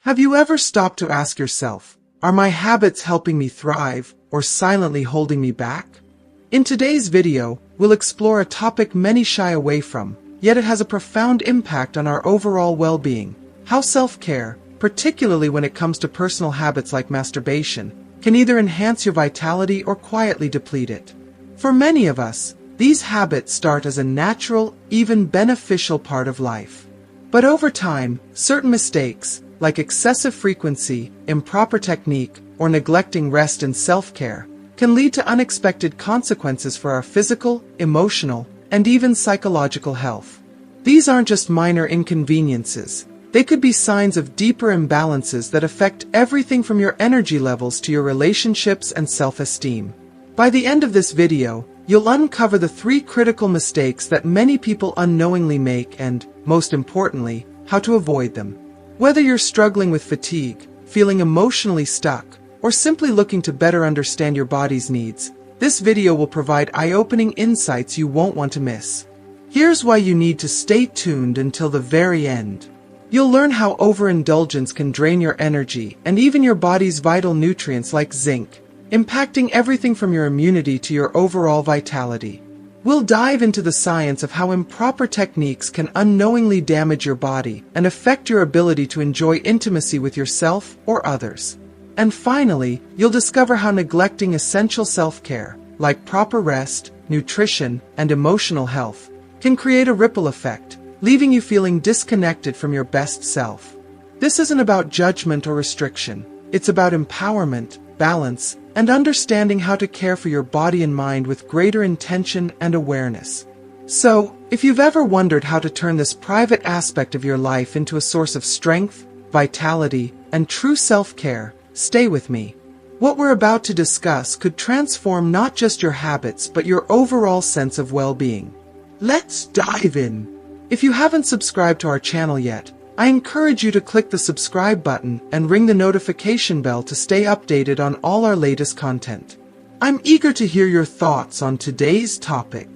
Have you ever stopped to ask yourself, are my habits helping me thrive or silently holding me back? In today's video, we'll explore a topic many shy away from, yet it has a profound impact on our overall well-being: how self-care, particularly when it comes to personal habits like masturbation, can either enhance your vitality or quietly deplete it. For many of us, these habits start as a natural, even beneficial part of life. But over time, certain mistakes, like excessive frequency, improper technique, or neglecting rest and self-care, can lead to unexpected consequences for our physical, emotional, and even psychological health. These aren't just minor inconveniences. They could be signs of deeper imbalances that affect everything from your energy levels to your relationships and self-esteem. By the end of this video, you'll uncover the 3 critical mistakes that many people unknowingly make and, most importantly, how to avoid them. Whether you're struggling with fatigue, feeling emotionally stuck, or simply looking to better understand your body's needs, this video will provide eye-opening insights you won't want to miss. Here's why you need to stay tuned until the very end. You'll learn how overindulgence can drain your energy and even your body's vital nutrients like zinc, impacting everything from your immunity to your overall vitality. We'll dive into the science of how improper techniques can unknowingly damage your body and affect your ability to enjoy intimacy with yourself or others. And finally, you'll discover how neglecting essential self-care, like proper rest, nutrition, and emotional health, can create a ripple effect, leaving you feeling disconnected from your best self. This isn't about judgment or restriction. It's about empowerment, balance, and understanding how to care for your body and mind with greater intention and awareness. So, if you've ever wondered how to turn this private aspect of your life into a source of strength, vitality, and true self-care, stay with me. What we're about to discuss could transform not just your habits but your overall sense of well-being. Let's dive in. If you haven't subscribed to our channel yet, I encourage you to click the subscribe button and ring the notification bell to stay updated on all our latest content. I'm eager to hear your thoughts on today's topic.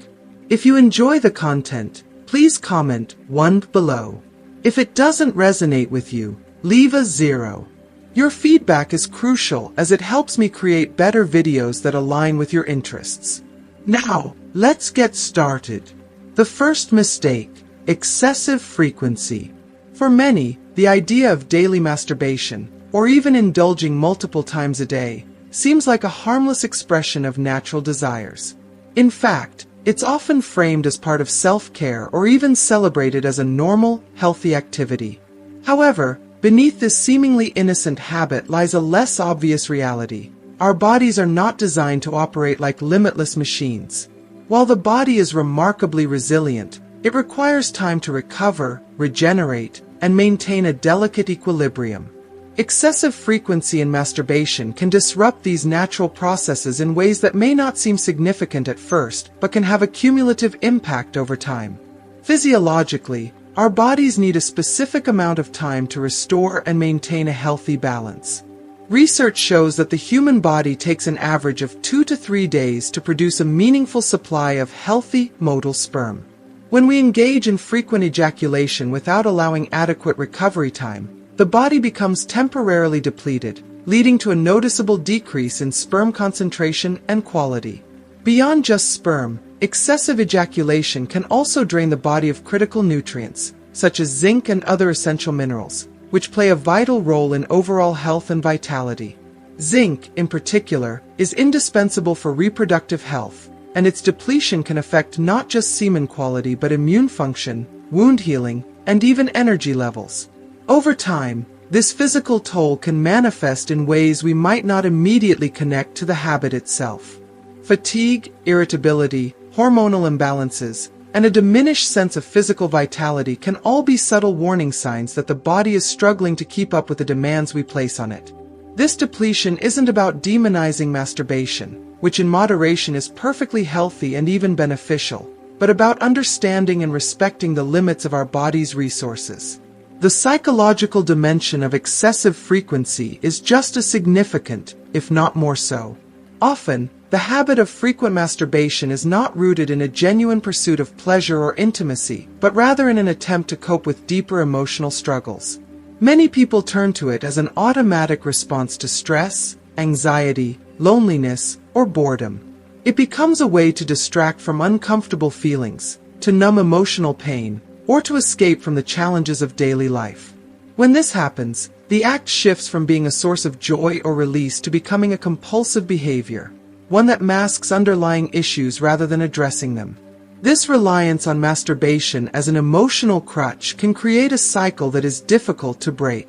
If you enjoy the content, please comment 1 below. If it doesn't resonate with you, leave a 0. Your feedback is crucial as it helps me create better videos that align with your interests. Now, let's get started. The first mistake: excessive frequency. For many, the idea of daily masturbation, or even indulging multiple times a day, seems like a harmless expression of natural desires. In fact, it's often framed as part of self-care or even celebrated as a normal, healthy activity. However, beneath this seemingly innocent habit lies a less obvious reality. Our bodies are not designed to operate like limitless machines. While the body is remarkably resilient, it requires time to recover, regenerate, and maintain a delicate equilibrium. Excessive frequency in masturbation can disrupt these natural processes in ways that may not seem significant at first, but can have a cumulative impact over time. Physiologically, our bodies need a specific amount of time to restore and maintain a healthy balance. Research shows that the human body takes an average of 2 to 3 days to produce a meaningful supply of healthy, motile sperm. When we engage in frequent ejaculation without allowing adequate recovery time, the body becomes temporarily depleted, leading to a noticeable decrease in sperm concentration and quality. Beyond just sperm, excessive ejaculation can also drain the body of critical nutrients, such as zinc and other essential minerals, which play a vital role in overall health and vitality. Zinc, in particular, is indispensable for reproductive health, and its depletion can affect not just semen quality but immune function, wound healing, and even energy levels. Over time, this physical toll can manifest in ways we might not immediately connect to the habit itself. Fatigue, irritability, hormonal imbalances, and a diminished sense of physical vitality can all be subtle warning signs that the body is struggling to keep up with the demands we place on it. This depletion isn't about demonizing masturbation, which in moderation is perfectly healthy and even beneficial, but about understanding and respecting the limits of our body's resources. The psychological dimension of excessive frequency is just as significant, if not more so. Often, the habit of frequent masturbation is not rooted in a genuine pursuit of pleasure or intimacy, but rather in an attempt to cope with deeper emotional struggles. Many people turn to it as an automatic response to stress, anxiety, loneliness, or boredom. It becomes a way to distract from uncomfortable feelings, to numb emotional pain, or to escape from the challenges of daily life. When this happens, the act shifts from being a source of joy or release to becoming a compulsive behavior, one that masks underlying issues rather than addressing them. This reliance on masturbation as an emotional crutch can create a cycle that is difficult to break.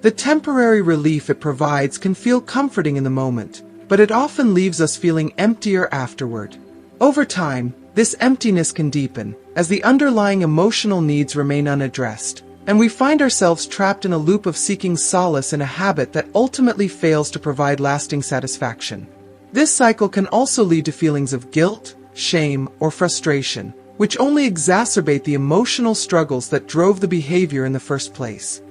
The temporary relief it provides can feel comforting in the moment, but it often leaves us feeling emptier afterward. Over time, this emptiness can deepen, as the underlying emotional needs remain unaddressed, and we find ourselves trapped in a loop of seeking solace in a habit that ultimately fails to provide lasting satisfaction. This cycle can also lead to feelings of guilt, shame, or frustration, which only exacerbate the emotional struggles that drove the behavior in the first place.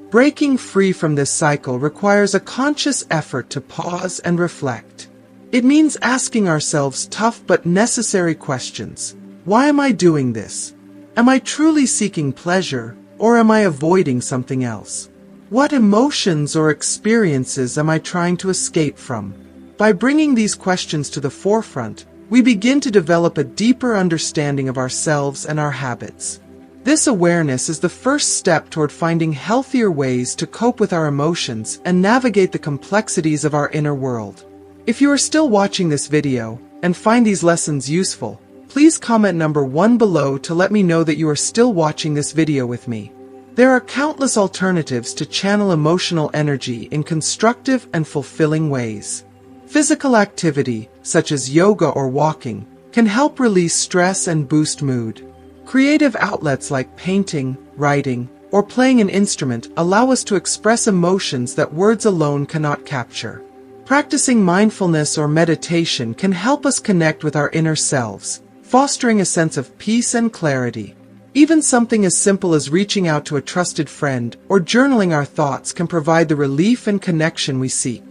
Breaking free from this cycle requires a conscious effort to pause and reflect. It means asking ourselves tough but necessary questions. Why am I doing this? Am I truly seeking pleasure, or am I avoiding something else? What emotions or experiences am I trying to escape from? By bringing these questions to the forefront, we begin to develop a deeper understanding of ourselves and our habits. This awareness is the first step toward finding healthier ways to cope with our emotions and navigate the complexities of our inner world. If you are still watching this video and find these lessons useful, please comment number 1 below to let me know that you are still watching this video with me. There are countless alternatives to channel emotional energy in constructive and fulfilling ways. Physical activity, such as yoga or walking, can help release stress and boost mood. Creative outlets like painting, writing, or playing an instrument allow us to express emotions that words alone cannot capture. Practicing mindfulness or meditation can help us connect with our inner selves, fostering a sense of peace and clarity. Even something as simple as reaching out to a trusted friend or journaling our thoughts can provide the relief and connection we seek.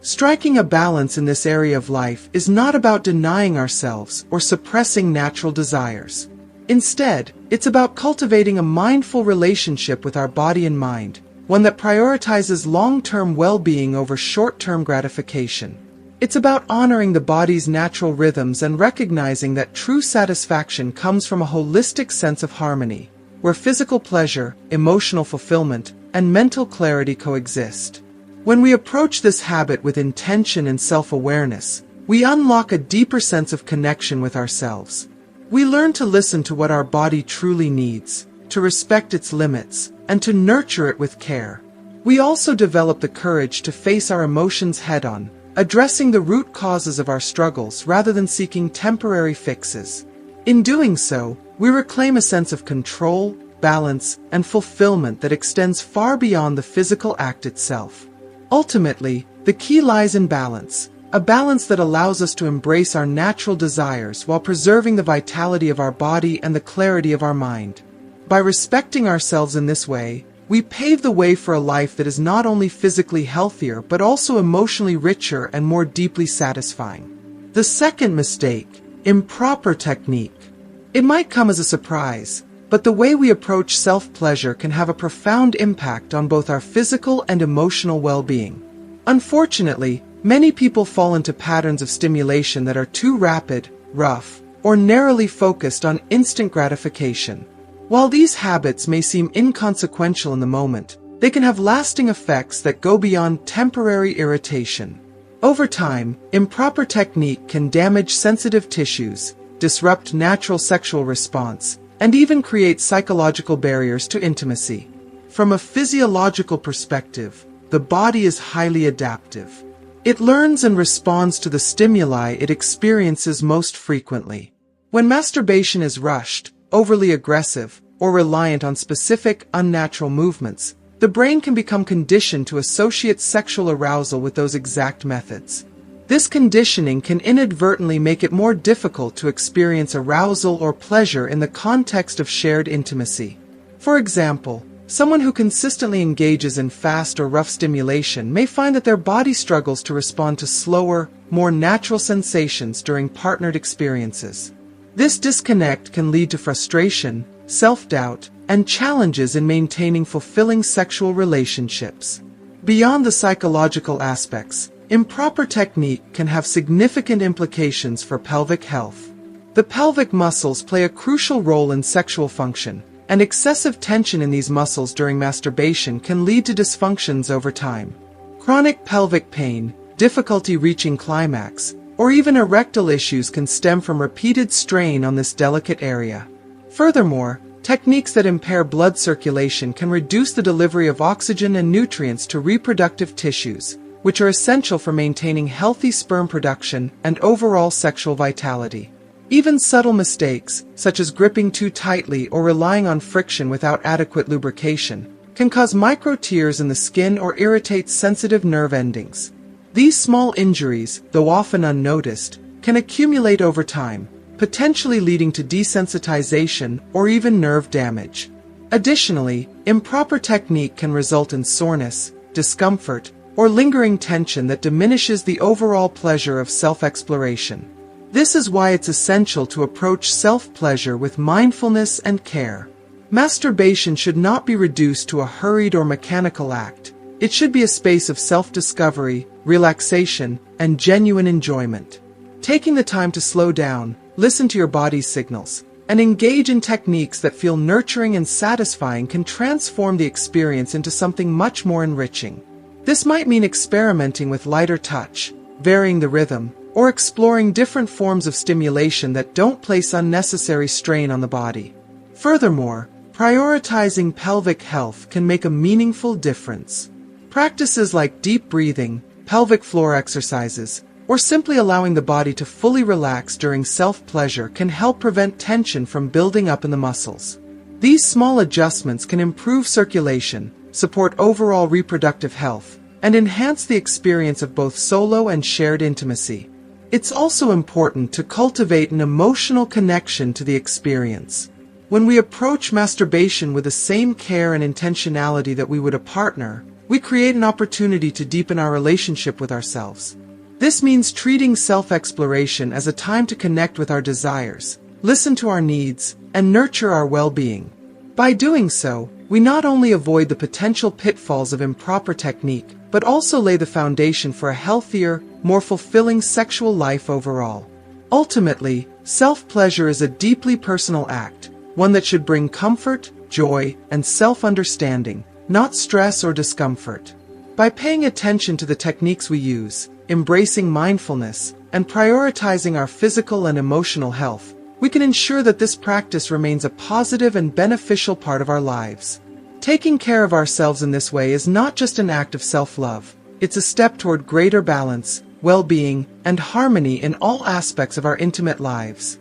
Striking a balance in this area of life is not about denying ourselves or suppressing natural desires. Instead, it's about cultivating a mindful relationship with our body and mind, one that prioritizes long-term well-being over short-term gratification. It's about honoring the body's natural rhythms and recognizing that true satisfaction comes from a holistic sense of harmony, where physical pleasure, emotional fulfillment, and mental clarity coexist. When we approach this habit with intention and self-awareness, we unlock a deeper sense of connection with ourselves. We learn to listen to what our body truly needs, to respect its limits, and to nurture it with care. We also develop the courage to face our emotions head-on, addressing the root causes of our struggles rather than seeking temporary fixes. In doing so, we reclaim a sense of control, balance, and fulfillment that extends far beyond the physical act itself. Ultimately, the key lies in balance, a balance that allows us to embrace our natural desires while preserving the vitality of our body and the clarity of our mind. By respecting ourselves in this way, we pave the way for a life that is not only physically healthier but also emotionally richer and more deeply satisfying. The second mistake, improper technique. It might come as a surprise, but the way we approach self-pleasure can have a profound impact on both our physical and emotional well-being. Unfortunately, many people fall into patterns of stimulation that are too rapid, rough, or narrowly focused on instant gratification. While these habits may seem inconsequential in the moment, they can have lasting effects that go beyond temporary irritation. Over time, improper technique can damage sensitive tissues, disrupt natural sexual response, and even create psychological barriers to intimacy. From a physiological perspective, the body is highly adaptive. It learns and responds to the stimuli it experiences most frequently. When masturbation is rushed, overly aggressive, or reliant on specific, unnatural movements, the brain can become conditioned to associate sexual arousal with those exact methods. This conditioning can inadvertently make it more difficult to experience arousal or pleasure in the context of shared intimacy. For example, someone who consistently engages in fast or rough stimulation may find that their body struggles to respond to slower, more natural sensations during partnered experiences. This disconnect can lead to frustration, self-doubt, and challenges in maintaining fulfilling sexual relationships. Beyond the psychological aspects, improper technique can have significant implications for pelvic health. The pelvic muscles play a crucial role in sexual function, and excessive tension in these muscles during masturbation can lead to dysfunctions over time. Chronic pelvic pain, difficulty reaching climax, or even erectile issues can stem from repeated strain on this delicate area. Furthermore, techniques that impair blood circulation can reduce the delivery of oxygen and nutrients to reproductive tissues, which are essential for maintaining healthy sperm production and overall sexual vitality. Even subtle mistakes, such as gripping too tightly or relying on friction without adequate lubrication, can cause micro tears in the skin or irritate sensitive nerve endings. These small injuries, though often unnoticed, can accumulate over time, potentially leading to desensitization or even nerve damage. Additionally, improper technique can result in soreness, discomfort, or lingering tension that diminishes the overall pleasure of self-exploration. This is why it's essential to approach self-pleasure with mindfulness and care. Masturbation should not be reduced to a hurried or mechanical act. It should be a space of self-discovery, relaxation, and genuine enjoyment. Taking the time to slow down, listen to your body's signals, and engage in techniques that feel nurturing and satisfying can transform the experience into something much more enriching. This might mean experimenting with lighter touch, varying the rhythm, or exploring different forms of stimulation that don't place unnecessary strain on the body. Furthermore, prioritizing pelvic health can make a meaningful difference. Practices like deep breathing, pelvic floor exercises, or simply allowing the body to fully relax during self-pleasure can help prevent tension from building up in the muscles. These small adjustments can improve circulation, support overall reproductive health, and enhance the experience of both solo and shared intimacy. It's also important to cultivate an emotional connection to the experience. When we approach masturbation with the same care and intentionality that we would a partner, we create an opportunity to deepen our relationship with ourselves. This means treating self-exploration as a time to connect with our desires, listen to our needs, and nurture our well-being. By doing so, we not only avoid the potential pitfalls of improper technique, but also lay the foundation for a healthier, more fulfilling sexual life overall. Ultimately, self-pleasure is a deeply personal act, one that should bring comfort, joy, and self-understanding, not stress or discomfort. By paying attention to the techniques we use, embracing mindfulness, and prioritizing our physical and emotional health, we can ensure that this practice remains a positive and beneficial part of our lives. Taking care of ourselves in this way is not just an act of self-love, it's a step toward greater balance, well-being, and harmony in all aspects of our intimate lives.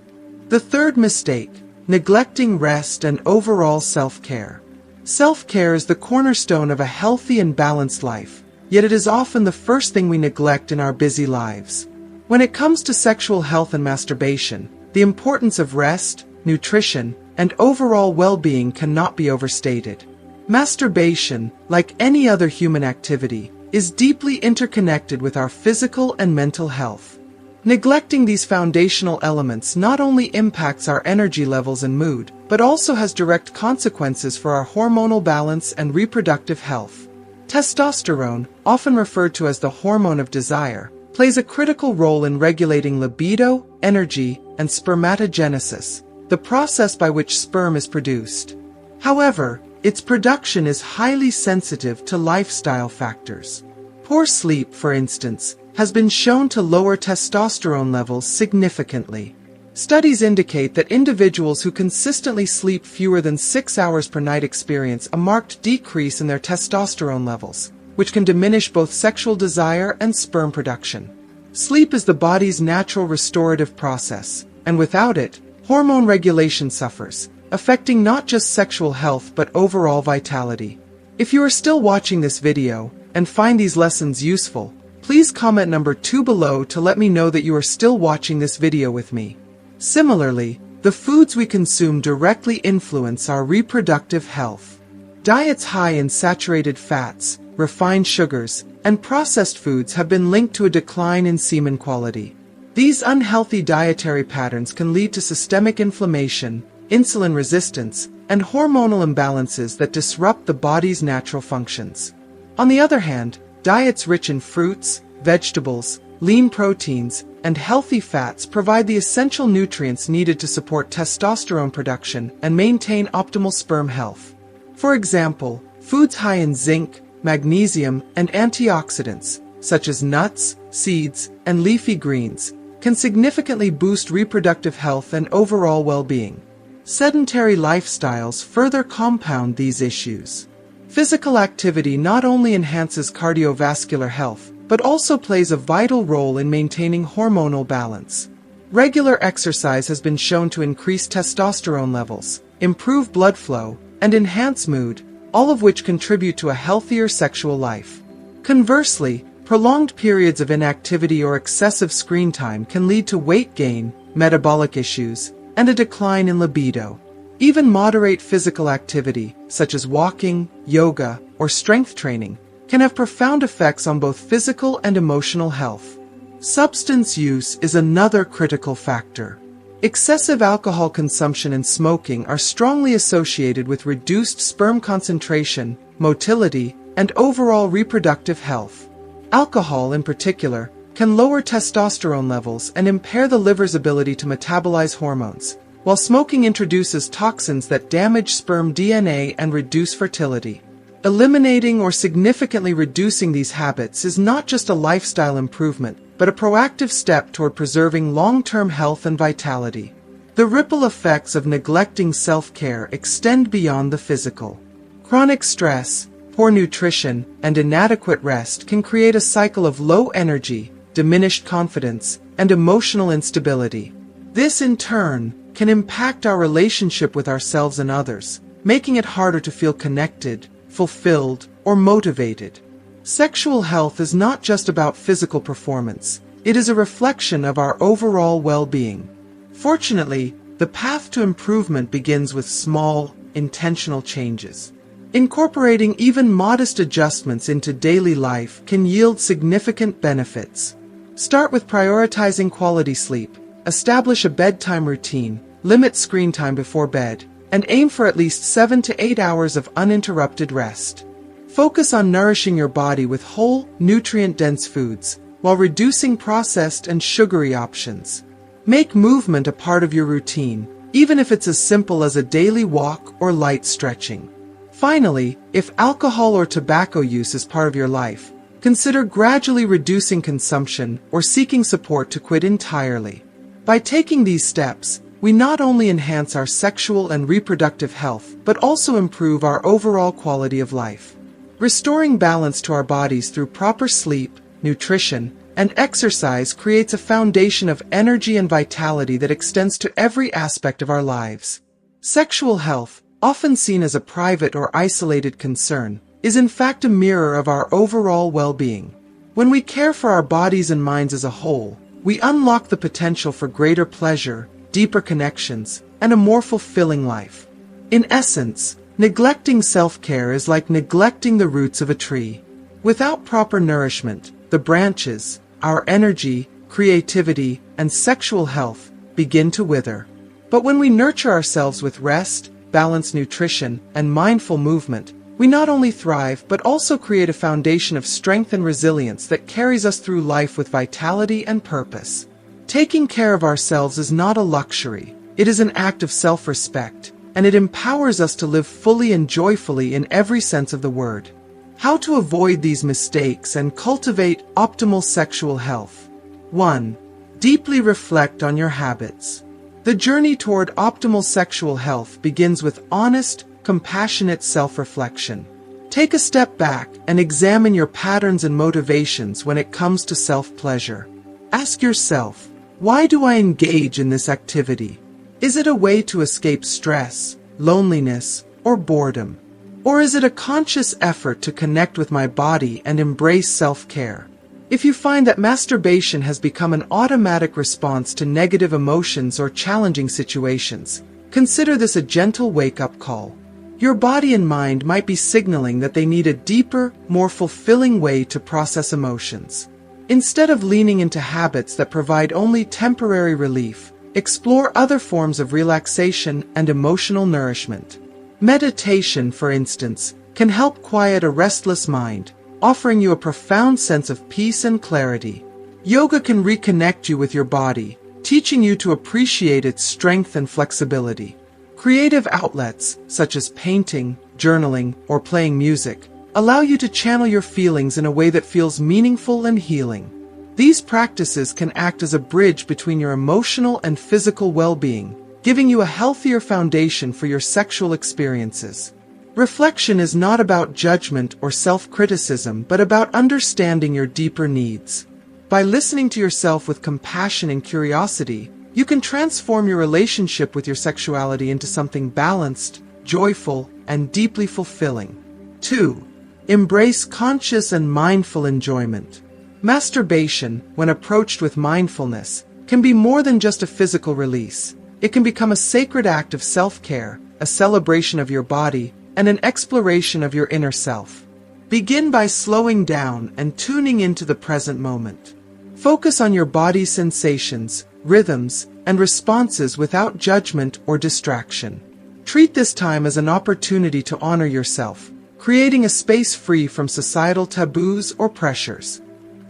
The third mistake, neglecting rest and overall self-care. Self-care is the cornerstone of a healthy and balanced life, yet it is often the first thing we neglect in our busy lives. When it comes to sexual health and masturbation, the importance of rest, nutrition, and overall well-being cannot be overstated. Masturbation, like any other human activity, is deeply interconnected with our physical and mental health. Neglecting these foundational elements not only impacts our energy levels and mood, but also has direct consequences for our hormonal balance and reproductive health. Testosterone, often referred to as the hormone of desire, plays a critical role in regulating libido, energy, and spermatogenesis, the process by which sperm is produced. However, its production is highly sensitive to lifestyle factors. Poor sleep, for instance, has been shown to lower testosterone levels significantly. Studies indicate that individuals who consistently sleep fewer than 6 hours per night experience a marked decrease in their testosterone levels, which can diminish both sexual desire and sperm production. Sleep is the body's natural restorative process, and without it, hormone regulation suffers, affecting not just sexual health but overall vitality. If you are still watching this video and find these lessons useful, please comment number 2 below to let me know that you are still watching this video with me. Similarly, the foods we consume directly influence our reproductive health. Diets high in saturated fats, refined sugars, and processed foods have been linked to a decline in semen quality. These unhealthy dietary patterns can lead to systemic inflammation, insulin resistance, and hormonal imbalances that disrupt the body's natural functions. On the other hand, diets rich in fruits, vegetables, lean proteins, and healthy fats provide the essential nutrients needed to support testosterone production and maintain optimal sperm health. For example, foods high in zinc, magnesium, and antioxidants, such as nuts, seeds, and leafy greens, can significantly boost reproductive health and overall well-being. Sedentary lifestyles further compound these issues. Physical activity not only enhances cardiovascular health, but also plays a vital role in maintaining hormonal balance. Regular exercise has been shown to increase testosterone levels, improve blood flow, and enhance mood, all of which contribute to a healthier sexual life. Conversely, prolonged periods of inactivity or excessive screen time can lead to weight gain, metabolic issues, and a decline in libido. Even moderate physical activity, such as walking, yoga, or strength training, can have profound effects on both physical and emotional health. Substance use is another critical factor. Excessive alcohol consumption and smoking are strongly associated with reduced sperm concentration, motility, and overall reproductive health. Alcohol, in particular, can lower testosterone levels and impair the liver's ability to metabolize hormones, while smoking introduces toxins that damage sperm DNA and reduce fertility. Eliminating or significantly reducing these habits is not just a lifestyle improvement, but a proactive step toward preserving long-term health and vitality. The ripple effects of neglecting self-care extend beyond the physical. Chronic stress, poor nutrition, and inadequate rest can create a cycle of low energy, diminished confidence, and emotional instability. This, in turn, can impact our relationship with ourselves and others, making it harder to feel connected, fulfilled, or motivated. Sexual health is not just about physical performance, it is a reflection of our overall well-being. Fortunately, the path to improvement begins with small, intentional changes. Incorporating even modest adjustments into daily life can yield significant benefits. Start with prioritizing quality sleep, establish a bedtime routine, limit screen time before bed, and aim for at least 7 to 8 hours of uninterrupted rest. Focus on nourishing your body with whole, nutrient-dense foods, while reducing processed and sugary options. Make movement a part of your routine, even if it's as simple as a daily walk or light stretching. Finally, if alcohol or tobacco use is part of your life, consider gradually reducing consumption or seeking support to quit entirely. By taking these steps, we not only enhance our sexual and reproductive health, but also improve our overall quality of life. Restoring balance to our bodies through proper sleep, nutrition, and exercise creates a foundation of energy and vitality that extends to every aspect of our lives. Sexual health, often seen as a private or isolated concern, is in fact a mirror of our overall well-being. When we care for our bodies and minds as a whole, we unlock the potential for greater pleasure, deeper connections, and a more fulfilling life. In essence, neglecting self-care is like neglecting the roots of a tree. Without proper nourishment, the branches, our energy, creativity, and sexual health begin to wither. But when we nurture ourselves with rest, balanced nutrition, and mindful movement, we not only thrive but also create a foundation of strength and resilience that carries us through life with vitality and purpose. Taking care of ourselves is not a luxury, it is an act of self-respect, and it empowers us to live fully and joyfully in every sense of the word. How to avoid these mistakes and cultivate optimal sexual health. 1. Deeply reflect on your habits. The journey toward optimal sexual health begins with honest, compassionate self-reflection. Take a step back and examine your patterns and motivations when it comes to self-pleasure. Ask yourself, why do I engage in this activity? Is it a way to escape stress, loneliness, or boredom? Or is it a conscious effort to connect with my body and embrace self-care? If you find that masturbation has become an automatic response to negative emotions or challenging situations, consider this a gentle wake-up call. Your body and mind might be signaling that they need a deeper, more fulfilling way to process emotions. Instead of leaning into habits that provide only temporary relief, Explore other forms of relaxation and emotional nourishment. Meditation, for instance, can help quiet a restless mind, offering you a profound sense of peace and clarity. Yoga can reconnect you with your body, teaching you to appreciate its strength and flexibility. Creative outlets, such as painting, journaling, or playing music, allow you to channel your feelings in a way that feels meaningful and healing. These practices can act as a bridge between your emotional and physical well-being, giving you a healthier foundation for your sexual experiences. Reflection is not about judgment or self-criticism, but about understanding your deeper needs. By listening to yourself with compassion and curiosity, you can transform your relationship with your sexuality into something balanced, joyful, and deeply fulfilling. 2. Embrace conscious and mindful enjoyment. Masturbation, when approached with mindfulness, can be more than just a physical release. It can become a sacred act of self-care, a celebration of your body, and an exploration of your inner self. Begin by slowing down and tuning into the present moment. Focus on your body's sensations, rhythms, and responses without judgment or distraction. Treat this time as an opportunity to honor yourself, creating a space free from societal taboos or pressures.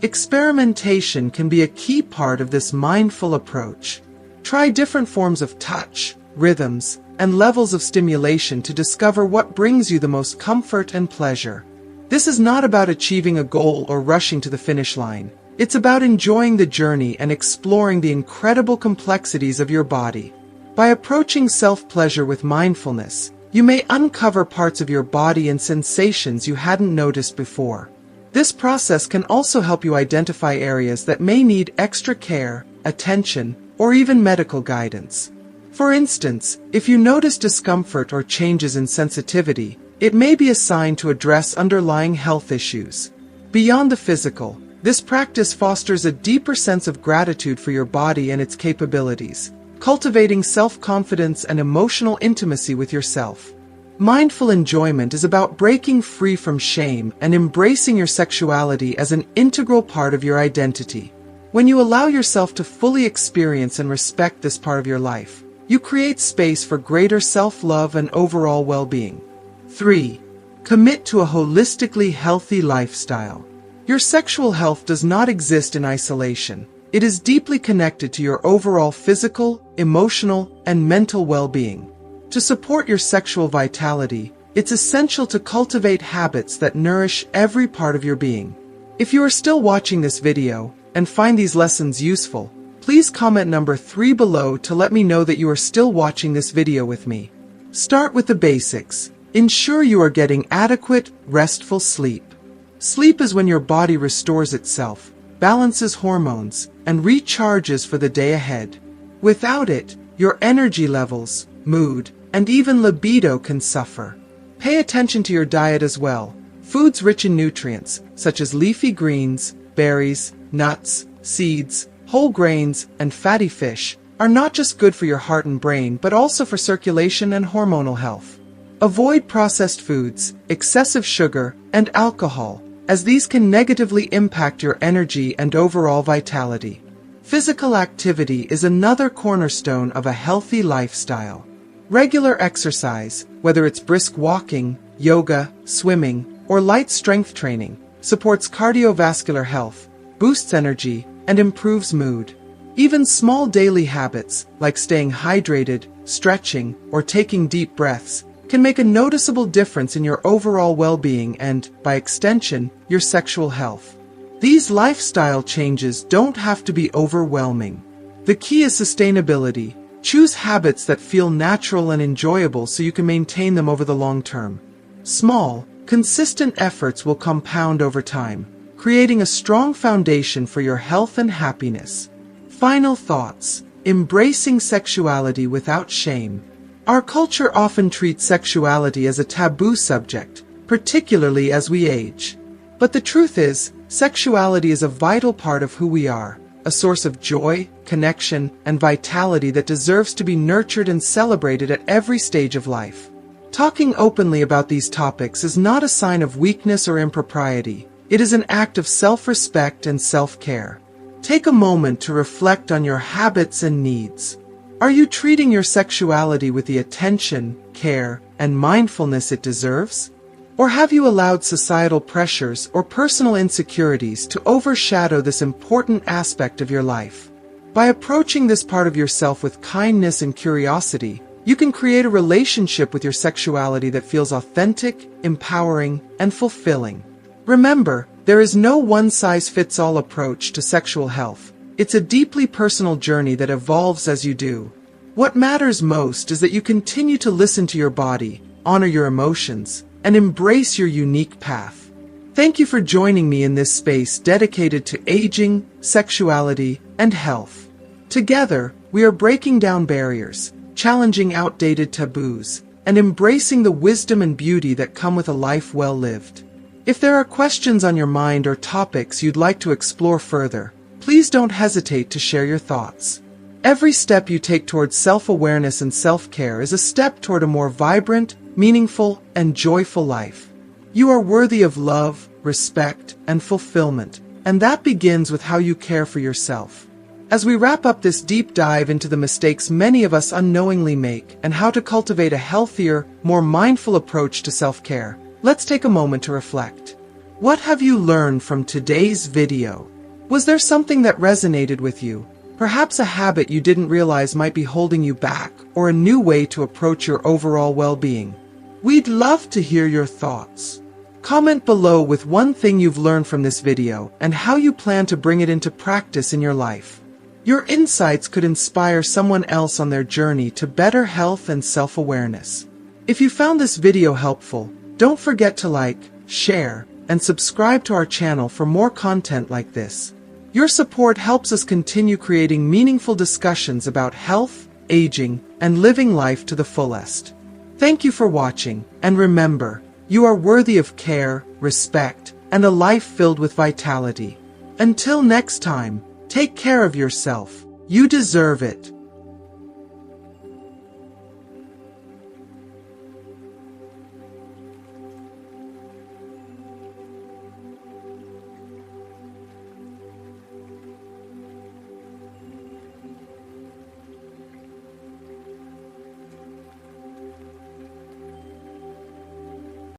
Experimentation can be a key part of this mindful approach. Try different forms of touch, rhythms, and levels of stimulation to discover what brings you the most comfort and pleasure. This is not about achieving a goal or rushing to the finish line. It's about enjoying the journey and exploring the incredible complexities of your body. By approaching self-pleasure with mindfulness, you may uncover parts of your body and sensations you hadn't noticed before. This process can also help you identify areas that may need extra care, attention, or even medical guidance. For instance, if you notice discomfort or changes in sensitivity, it may be a sign to address underlying health issues. Beyond the physical, this practice fosters a deeper sense of gratitude for your body and its capabilities, cultivating self-confidence and emotional intimacy with yourself. Mindful enjoyment is about breaking free from shame and embracing your sexuality as an integral part of your identity. When you allow yourself to fully experience and respect this part of your life, you create space for greater self-love and overall well-being. 3. Commit to a holistically healthy lifestyle. Your sexual health does not exist in isolation. It is deeply connected to your overall physical, emotional, and mental well-being. To support your sexual vitality, it's essential to cultivate habits that nourish every part of your being. If you are still watching this video and find these lessons useful, please comment number 3 below to let me know that you are still watching this video with me. Start with the basics. Ensure you are getting adequate, restful sleep. Sleep is when your body restores itself, balances hormones, and recharges for the day ahead. Without it, your energy levels, mood, and even libido can suffer. Pay attention to your diet as well. Foods rich in nutrients, such as leafy greens, berries, nuts, seeds, whole grains, and fatty fish, are not just good for your heart and brain but also for circulation and hormonal health. Avoid processed foods, excessive sugar, and alcohol, as these can negatively impact your energy and overall vitality. Physical activity is another cornerstone of a healthy lifestyle. Regular exercise, whether it's brisk walking, yoga, swimming, or light strength training, supports cardiovascular health, boosts energy, and improves mood. Even small daily habits, like staying hydrated, stretching, or taking deep breaths, can make a noticeable difference in your overall well-being and, by extension, your sexual health. These lifestyle changes don't have to be overwhelming. The key is sustainability. Choose habits that feel natural and enjoyable so you can maintain them over the long term. Small, consistent efforts will compound over time, creating a strong foundation for your health and happiness. Final thoughts. Embracing sexuality without shame. Our culture often treats sexuality as a taboo subject, particularly as we age. But the truth is, sexuality is a vital part of who we are, a source of joy, connection, and vitality that deserves to be nurtured and celebrated at every stage of life. Talking openly about these topics is not a sign of weakness or impropriety. It is an act of self-respect and self-care. Take a moment to reflect on your habits and needs. Are you treating your sexuality with the attention, care, and mindfulness it deserves? Or have you allowed societal pressures or personal insecurities to overshadow this important aspect of your life? By approaching this part of yourself with kindness and curiosity, you can create a relationship with your sexuality that feels authentic, empowering, and fulfilling. Remember, there is no one-size-fits-all approach to sexual health. It's a deeply personal journey that evolves as you do. What matters most is that you continue to listen to your body, honor your emotions, and embrace your unique path. Thank you for joining me in this space dedicated to aging, sexuality, and health. Together, we are breaking down barriers, challenging outdated taboos, and embracing the wisdom and beauty that come with a life well lived. If there are questions on your mind or topics you'd like to explore further, please don't hesitate to share your thoughts. Every step you take towards self-awareness and self-care is a step toward a more vibrant, meaningful, and joyful life. You are worthy of love, respect, and fulfillment, and that begins with how you care for yourself. As we wrap up this deep dive into the mistakes many of us unknowingly make and how to cultivate a healthier, more mindful approach to self-care, let's take a moment to reflect. What have you learned from today's video? Was there something that resonated with you? Perhaps a habit you didn't realize might be holding you back, or a new way to approach your overall well-being? We'd love to hear your thoughts. Comment below with one thing you've learned from this video and how you plan to bring it into practice in your life. Your insights could inspire someone else on their journey to better health and self-awareness. If you found this video helpful, don't forget to like, share, and subscribe to our channel for more content like this. Your support helps us continue creating meaningful discussions about health, aging, and living life to the fullest. Thank you for watching, and remember, you are worthy of care, respect, and a life filled with vitality. Until next time, take care of yourself. You deserve it.